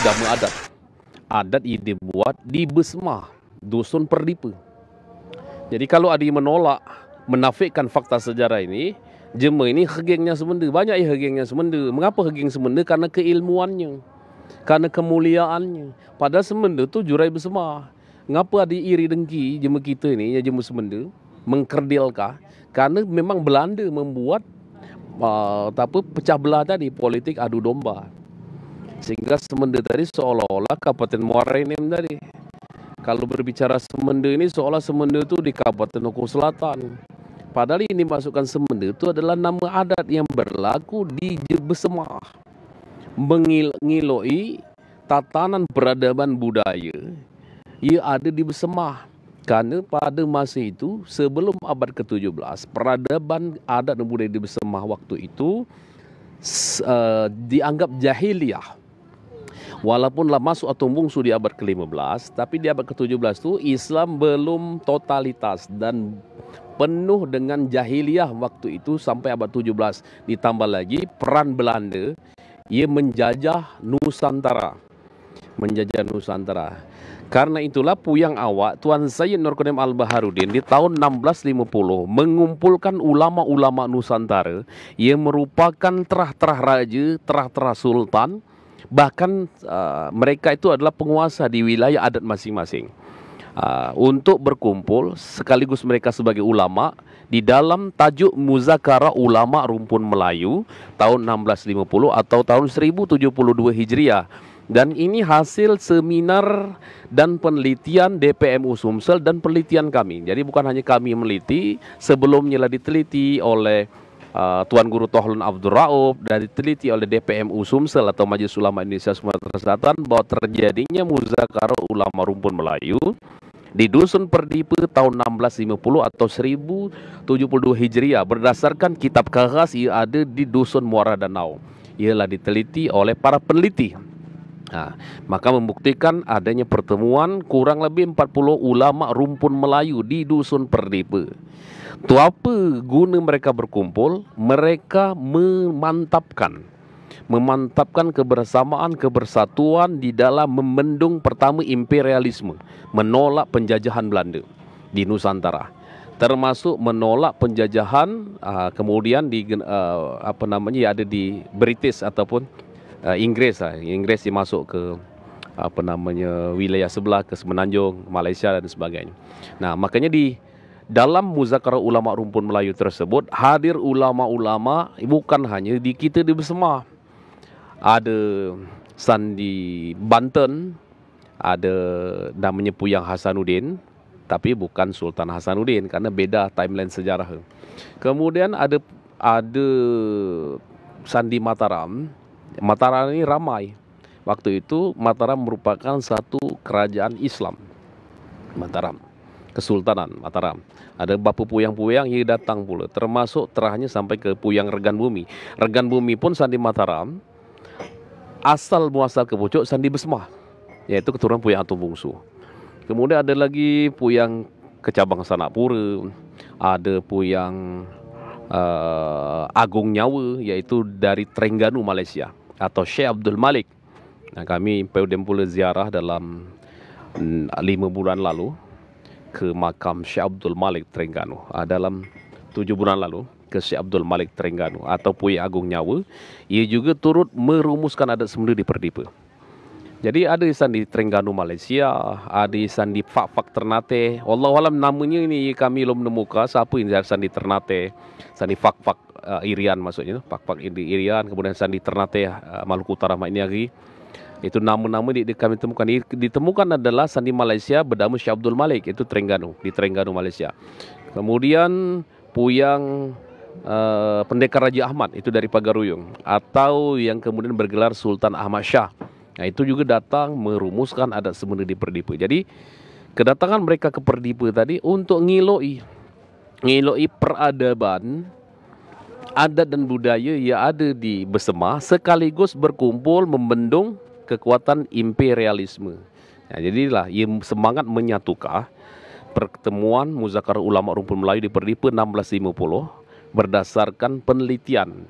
dama adat. Adat yang dibuat di Besmah, Dusun Perdipa. Jadi kalau ada yang menolak, menafikan fakta sejarah ini, jema ini hegengnya semenda. Banyak yang hegengnya semenda. Mengapa hegeng semenda? Karena keilmuannya, karena kemuliaannya. Padahal semenda tu jurai Besmah. Ngapa ada iri dengki jema kita ini, ya jema semenda, mengkerdilkah? Karena memang Belanda membuat pecah belah tadi, politik adu domba. Sehingga semenda tadi seolah-olah Kabupaten Muara Enim tadi. Kalau berbicara semenda ini seolah semenda itu di Kabupaten Oku Selatan. Padahal ini masukkan semenda itu adalah nama adat yang berlaku di Besmah. Mengiloi tatanan peradaban budaya yang ada di Besmah. Karena pada masa itu sebelum abad ke-17 peradaban adat dan budaya di Besmah waktu itu dianggap jahiliyah. Walaupunlah masuk atau bungsu di abad ke-15, tapi di abad ke-17 itu Islam belum totalitas dan penuh dengan jahiliyah waktu itu sampai abad 17. Ditambah lagi peran Belanda, ia menjajah Nusantara. Karena itulah Puyang Awak, Tuan Sayyid Nurkodim Al-Baharudin di tahun 1650 mengumpulkan ulama-ulama Nusantara yang merupakan terah-terah raja, terah-terah sultan. Bahkan mereka itu adalah penguasa di wilayah adat masing-masing. Untuk berkumpul sekaligus mereka sebagai ulama di dalam tajuk Muzakara Ulama Rumpun Melayu tahun 1650 atau tahun 1072 Hijriah. Dan ini hasil seminar dan penelitian DPMU Sumsel dan penelitian kami. Jadi bukan hanya kami yang meneliti, sebelumnya diteliti oleh Tuan Guru Tohlun Abdul Rauf dan diteliti oleh DPMU Sumsel atau Majelis Ulama Indonesia Sumatera Selatan bahwa terjadinya Muzakara Ulama Rumpun Melayu di Dusun Perdipa tahun 1650 atau 1072 Hijriah berdasarkan kitab khas yang ada di Dusun Muara Danau. Ialah diteliti oleh para peneliti. Maka membuktikan adanya pertemuan kurang lebih 40 ulama rumpun Melayu di Dusun Perdipa. Tu apa guna mereka berkumpul? Mereka memantapkan kebersamaan, kebersatuan di dalam membendung pertama imperialisme, menolak penjajahan Belanda di Nusantara, termasuk menolak penjajahan kemudian di ada di British ataupun Inggris yang masuk ke wilayah sebelah ke Semenanjung, Malaysia dan sebagainya. Nah, makanya di dalam Muzakara Ulama Rumpun Melayu tersebut hadir ulama-ulama bukan hanya di kita di Besmah. Ada Sandi Banten, ada namanya Puyang Hasanuddin, tapi bukan Sultan Hasanuddin karena beda timeline sejarah. Kemudian ada Sandi Mataram. Mataram ini ramai. Waktu itu Mataram merupakan satu kerajaan Islam. Mataram, Kesultanan Mataram. Ada Bapu Puyang-Puyang yang datang pula, termasuk terahnya sampai ke Puyang Regan Bumi. Regan Bumi pun Sandi Mataram, asal muasal ke pucuk Sandi Besmah, yaitu keturunan Puyang Atung Bungsu. Kemudian ada lagi Puyang Kecabang Sanakpura, ada Puyang Agung Nyawa, yaitu dari Terengganu, Malaysia, atau Syekh Abdul Malik. Nah, kami pula ziarah dalam 5 bulan lalu ke makam Syekh Abdul Malik Terengganu. Dalam 7 bulan lalu ke Syekh Abdul Malik Terengganu atau Puyang Agung Nyawa. Ia juga turut merumuskan adat semenda di Perdipa. Jadi ada isan di Terengganu, Malaysia, ada isan di Fak-Fak Ternate. Wallahualam namanya ini kami belum menemukan siapa yang isan di Ternate, isan di Fak-Fak Irian maksudnya, Fak-Fak Irian, kemudian isan di Ternate Maluku Utara Makniari. Itu nama-nama kami temukan. Ditemukan adalah Sandi Malaysia bernama Syekh Abdul Malik, itu Terengganu, di Terengganu, Malaysia. Kemudian Puyang Pendekar Raja Ahmad, itu dari Pagaruyung, atau yang kemudian bergelar Sultan Ahmad Shah. Nah, itu juga datang merumuskan adat semenda di Perdipa. Jadi kedatangan mereka ke Perdipa tadi untuk ngiloi peradaban, adat dan budaya yang ada di Besmah, sekaligus berkumpul membendung kekuatan imperialisme. Nah, jadilah ia semangat menyatukan pertemuan Muzakara Ulama Rumpun Melayu di Perdipa 1650 berdasarkan penelitian,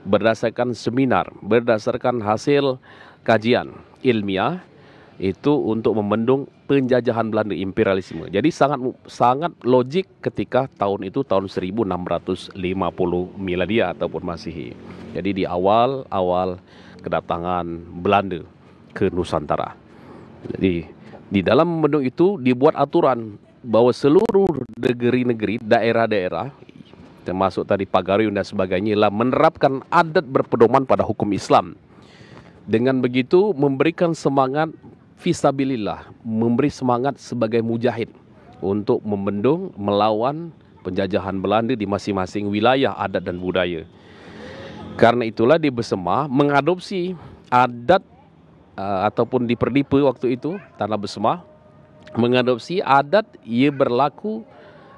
berdasarkan seminar, berdasarkan hasil kajian ilmiah itu untuk membendung penjajahan Belanda, imperialisme. Jadi sangat logik ketika tahun itu tahun 1650 miladia ataupun Masehi. Jadi di awal kedatangan Belanda ke Nusantara. Jadi di dalam membendung itu dibuat aturan bahwa seluruh negeri-negeri, daerah-daerah, termasuk tadi Pagaruyung dan sebagainya, lah menerapkan adat berpedoman pada hukum Islam. Dengan begitu memberikan semangat fisabilillah, memberi semangat sebagai mujahid untuk membendung, melawan penjajahan Belanda di masing-masing wilayah adat dan budaya. Karena itulah di Besema mengadopsi adat ataupun di Perdipe waktu itu, Tanah Besema mengadopsi adat ia berlaku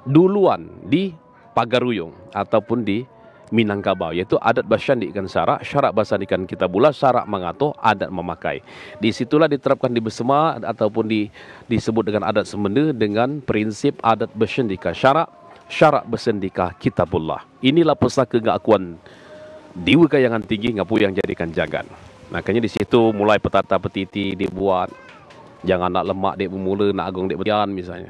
duluan di Pagaruyung ataupun di Minangkabau, yaitu adat basyandikan syarak basandikan kitabullah, syarak mengatur, adat memakai. Disitulah diterapkan di Besema ataupun disebut dengan adat semenda dengan prinsip adat basyandika syarak basandika kitabullah. Inilah pusaka keakuan Dewa Kayangan Tinggi ngapu yang jadikan jagan. Makanya di situ mulai petata petiti dibuat. Jangan nak lemak dek bermula, nak agung dek berdian misalnya.